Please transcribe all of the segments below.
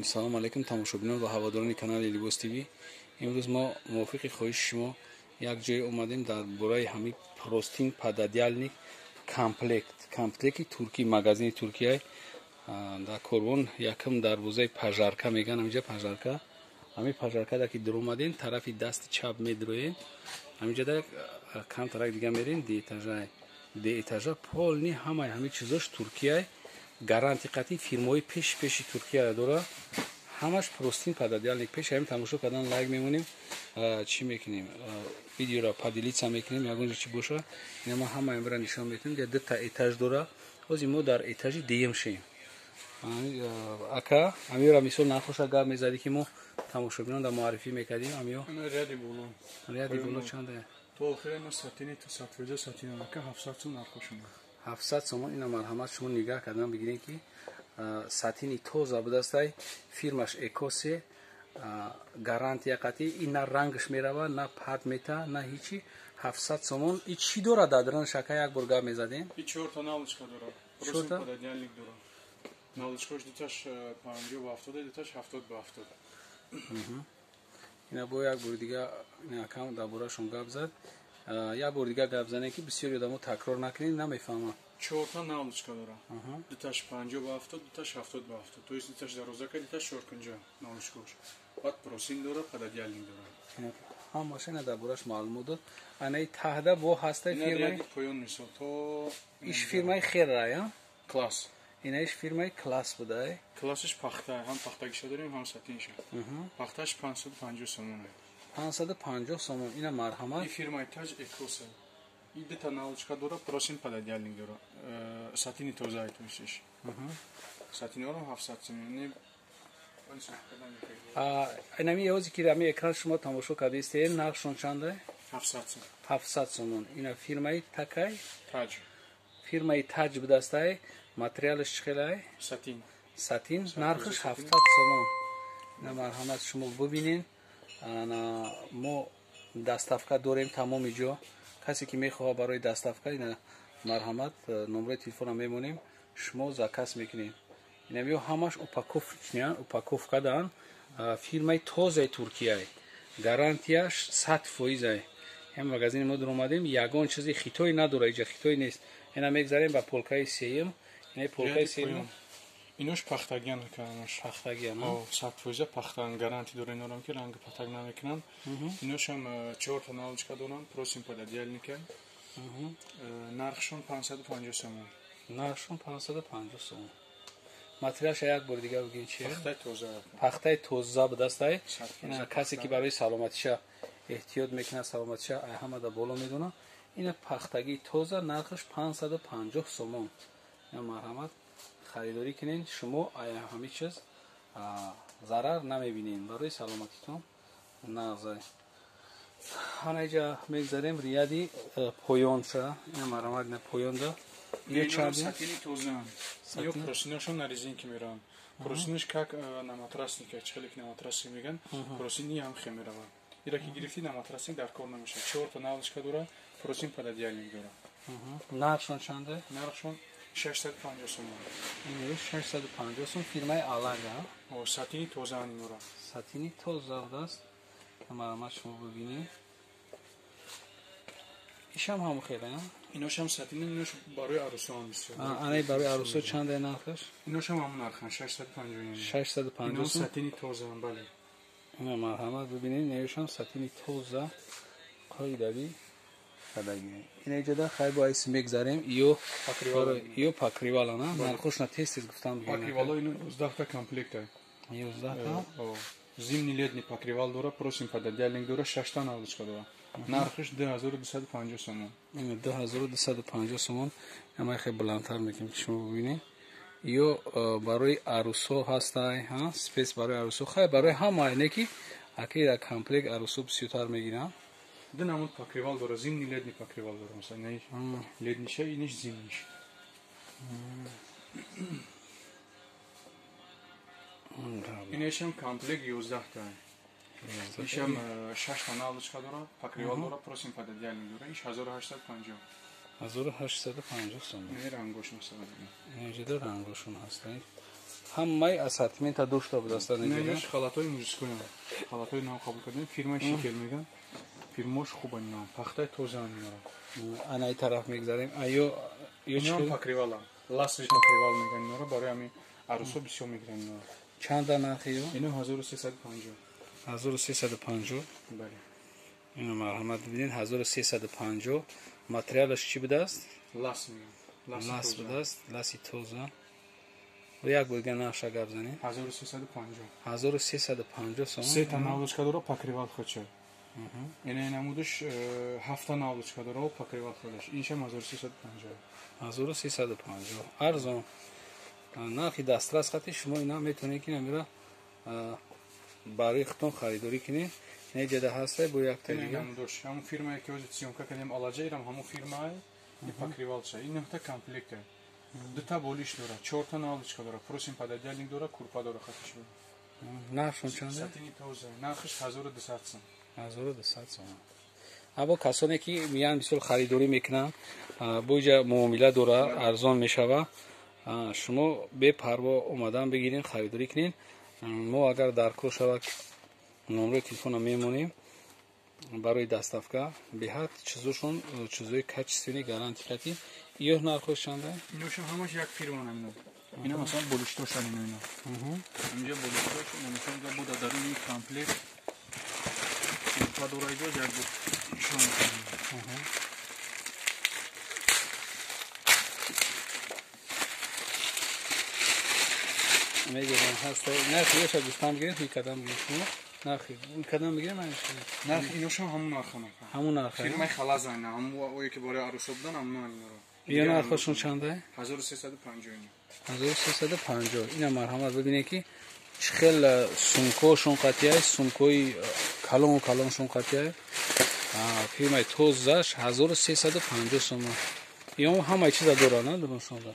салом алайкум тамошобинон ва ҳаводорони канали Libos TV. Имрӯз мо мувофиқи хоҳиши шумо як ҷое омадем дар бораи ҳамин простин пододеяльник комплекти туркӣ магазини Туркияи дар Корвон якам дарвозаи пажарка меган ҳаминҷа пажарка ҳамин пажаркада ки дар омадем тарафи дасти чап медроем ҳаминҷада камтарак дига мерем де этажа полни ҳамаи ҳамин чизош Туркияи гаранти қатъи фирмаҳои пеши Туркия дора ҳамаш простин пододеяльник пеш ҳамин тамошо кардан лайк мемонем чӣ мекунем видеоро поделиться мекунем ягон чӣ боша ина мо ҳама амра нишон метавонем ду та этаж дора ҳозир мо дар этажи дуюм шем ака амиёра мисол нахоша гап мезади ки мо тамошобинон дар муаррифӣ мекардем амиё ряди боло чанда то охира ма сатини то сатфоиза сатина ака 700 сом нархошумо 700 сомон ина марҳамат шумо нигаҳ кардан бигирем ки сатини тоза будастай фирмаш экосе гарантия қатъи ин на рангш мерава на пад мета на ҳичи 700 сомон и чӣ дора дадран шака як бор гап мезадем и 4 та налочка дора просто пододеяльник дора налочкаш дуташ 50 ба 70 дуташ 70 ба 70 ина бо як бор дига ин акам дар борашон гап зад як бор дига гап занем ки бисёри одамо такрор накунем намефаҳмам 4 та налочка дора дуташ 50 ба 70 дуташ 70 ба 70 то есть дуташ дарозака дуташ шоркунҷа налочкаш баъд просин дора пододеяльник дора ҳам машина дар бораш маълумот дод анаи таҳда бо ҳастай фирмаи поён мисол то иш фирмаи херрая класс инаиш фирмаи класс будае классиш пахта ҳам пахтагиша дорем ҳам сатинша пахташ 550 сомон 550 сомон ина марҳамат и фирмаи таж экоса и дута налочка дора просин пододеяльник дора сатини тоза айтмишиш сатини орам 700 сомон инами ҳози ки ами экран шумо тамошо кардистед нархшон чанда 700 сомон ина фирмаи такай таж фирмаи таҷ будастай материалиш чӣ хелай сатин нархаш 700 сомон ина марҳамат шумо бубинед мо даставка дорем тамоми ҷо касе ки мехоҳад барои даставка ина марҳамат номраи телефонам мемонем шумо заказ мекунед инамиё ҳамаш упаковка дан фирмаи тозаи Туркияи гарантияш 100% ҳам магазини мо дар омадем ягон чизи хитои надора иҷа хитои нест ина мегзарем ба полкаи сеюм ина полкаи сеюм инош пахтагиан мекунамаш пахтагиан 100% пахтан гаранти дора инорам ки ранги патак намекунам иношам 4 та налочка дорам просим пододеяльника нархшон 550 сомон нархшон 550 сомон материалша як бор дига бигин чи пахтаи тоза будастай ина касе ки барои саломатиша эҳтиёт мекунад саломатиша ҳамада боло медона ина пахтагии тоза нархаш 550 сомон ина марҳамат харидорӣ кунед шумо ҳамин чиз зарар намебинед барои саломатитон нағзай ҳанаиҷа мегзарем рияди поёнша ина марҳамат ина поёнда сатини тоза ё просинашон на резинки меравам просинаш как на матрасника чихелик на матрасника меган просини ҳам хе мерава ира ки гирифти на матрасник дар кор намеша 4 та налочка дора просин пододеяльник дора нархшон чанда нархшон 650 сомон ин 650 сом фирмаи алага сатини тоза анинора сатини тоза даст марҳамат шумо бибинед ишам ҳам хеле иношам сатини инош барои арӯсо ҳам бисёр анаи барои арӯсо чанда нархаш иношам ҳамун нархан 650 650 сом сатини тоза бале ина марҳамат бибинед неюшам сатини тоза қоидави кадаги ина иҷода хай бо айси мегзарем ё покривала на нархошна тез гуфтам покривало ино 11 та комплект 11 та зимний летний покривал дора просим пододеяльник дора 6 та налочка дора нархаш 2250 сомон ина 2250 сомон ама хе баландтар мекунем ки шумо бибинед ё барои арӯсо ҳастай спес барои арӯсо хай барои ҳама не ки акида комплект арӯсо бисёртар мегирам ду намуд покривал дора зимний летний покривал дора масалан летниша иниш зимниш инешам комплект 11 та ишам 6 та налочка дора покривал дора просим пододеяльник дора иш 1850 1850 сом не рангош масалан инҷода рангошон ҳастанд ҳамаи ассортимента дошта будааст. Инаш халатои мужскоям. Халатои нав қабул кардем. Фирмаи Шикел меган. Фирмош хубан меён. Пахтаи тоза меёрам. Анаи тараф мегзарем. Аё Инам покривала. Ласриш покривал меган меёра. Барои ами арусо бисёр мегирам меёра. чанда нархи ё? Ино 1350. 1350. Бале. Ино марҳамат бибинед 1350. Материалаш чӣ будааст? Лас меган. Лас будааст. Ласи тоза. Як бурга наша гап занед. 1350. 1350 сом. Се та навлочка дора покривал хоча. Ина намудаш 7 навлочка дора покривал ходаш. Иншам 1350. 1350. Арзон. нархи дастрас хати шумо ина метавонед ки намира барои худтон харидорӣ кунед. ина ҷада ҳастай бо як Ина намудаш ҳамун фирмае ки ҳозир сиёмка кардем алаҷа ирам ҳамун фирмае и покривал ша. Ин нахта комплект. Дута болиш дора, 4 та навлочка дора, просим пододялник дора, курпа дора хатиш буда. нархшон чанда? Сатини тоза. Нархш 1200 сом. 1200 сом. або касоне ки миян бисёр харидорӣ мекунанд боиҷа муомила дора, арзон мешава. шумо бепарво омадан бигирин харидорӣ кунед. мо агар дар кор шавад номерои телефона мемонем барои доставка беҳад чизошон чизои качествени гарантикати ё нархош чанда? Иношам ҳамаш як фирма наминад. Ина масалан болиштошан ина. Инҷа болиштош намисол да буда дар ин комплект. Падора иҷоз як буд. Шон. мегирам ҳаста. нархи ёша гуфтам гирем мекадам гирем. нархи мекадам бигирем айшон. Нарх иношам ҳамун нарх ана. ҳамун нарх. Фирмаи халазана, ҳамун ое ки бораи арӯса будан ҳамун ана. ё нархошон чанда? 1350. 1350. ина марҳамат бибинед ки чӣ хел сумкошон қатияй, сумкои калоншон қатияй. фирмаи тозаш 1350 сом. ё ҳамаи чиза дорад, на дуруншонда.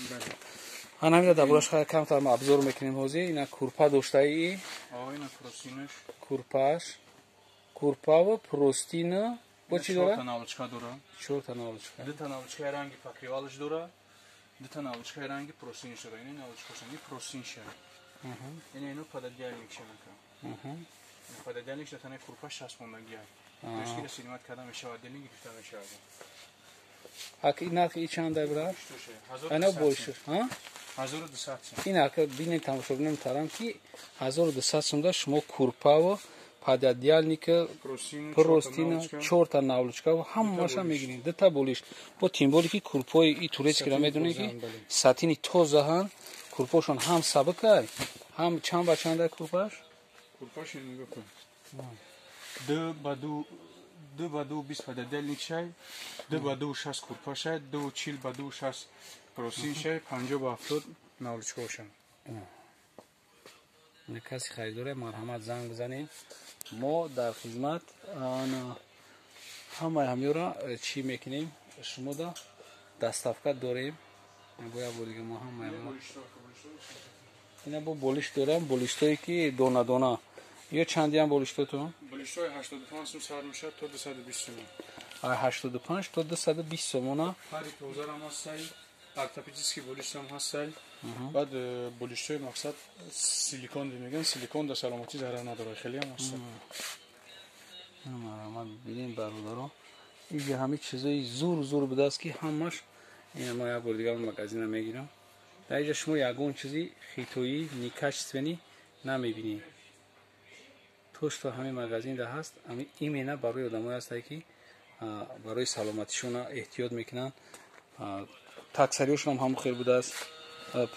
Бале. ҳанамида дабураш камтар ма обзор мекунем ҳозир. ина курпа доштаи Ина простинаш. курпаш. Курпава простина бо чӣ дора? 4 та навлочка дора. 4 та навлочка. 2 та навлочкаи ранги покривалаш дора. 2 та навлочкаи ранги простинаш дора. Ина навлочкашон и простинша. Ина пододялник шамака. Пододялник да тане курпа 6 мондагия. Тош ки силимат када мешавад, делинг гирифта мешавад. ак инак и чанда брат? Ана больше, ҳа? 1200 сом. Инак бинем тамошо бинем тарам ки 1200 сомда шумо курпаво пододялника простина 4 та навлочка ҳамаша мегирем. Дута болиш. Бо тим боли ки курпои и турецкира медонем ки сатини тозаҳан, курпошон ҳам сабукай, ҳам чанд ба чанда курпаш? Курпаш нигоҳ кун. 2 ба 2 20 пододялник шай, 2 ба 2 6 курпа шай, 2 40 ба 2 6 простин шай, 50 ба 70 навлочка бошанд. ина каси харидоре марҳамат занг бизанем. мо дар хизмат ҳамаи ҳамёра чӣ мекунем? шумо да доставка дорем. боя бодига мо ҳамаи ина бо болиш дорам, болиштое ки дона дона. ё чандиам болиштотон? Болиштое 85 сом сар мешавад то 220 сом. 85 то 220 сомона. Ҳари тозарам ҳастай, ортопедический болиштам ҳастай. баъд болиштое мақсад силикон меган, силикон да саломатӣ зарар надорад, хелиам ҳастай. марҳамат бинем бародаро. иҷа ҳамин чизои зур будааст ки ҳамаш ина мо як бор дигар магазина мегирам. дар иҷа шумо ягон чизи хитоӣ некачествени намебинед. то што ҳамин магазин да ҳаст, ҳамин имена барои одамое ҳастае ки барои саломатишона эҳтиёт мекунанд. таксариёшонам ҳамон хел будааст,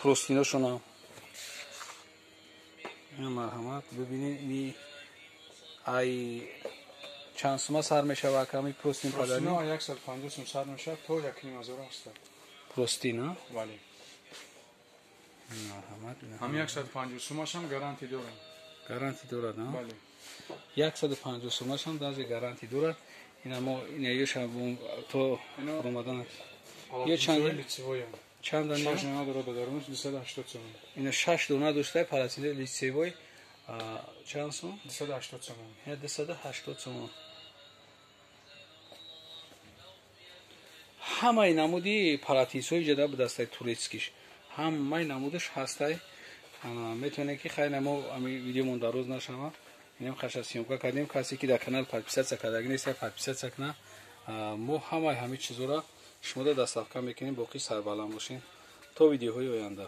простиношонам. ина марҳамат бибинед ини ай чанд сума сар мешавад ҳамин простин падани? Простина 150 сом сар мешавад то 1500 ҳастад. простина? Бале. марҳамат. ҳам 150 сомашам гарантӣ дорад. гарантӣ дорад, а? Бале. 150 сомашам дази гарантӣ дорад. ина мо ина ёшам то омадан ё чанд чанд ана 6 дона дорад дар он 280 сом. ина 6 дона дошта парасиде лицевой чанд сом? 280 сом. 280 сом. ҳамаи намуди паратисои ҷада ба дастаи турецкиш ҳамаи намудаш ҳастай. میتونه که خیلی ما ویدیومون در روز نشوه. اینم خشن سیمکا کردیم. کسی که در کانال پادپیساتسیا کردگی نیست پادپیساتسیا کنه. ما همه چیزا را شما دستافکن میکنیم باقی سربلند باشین تا ویدیوهای آینده.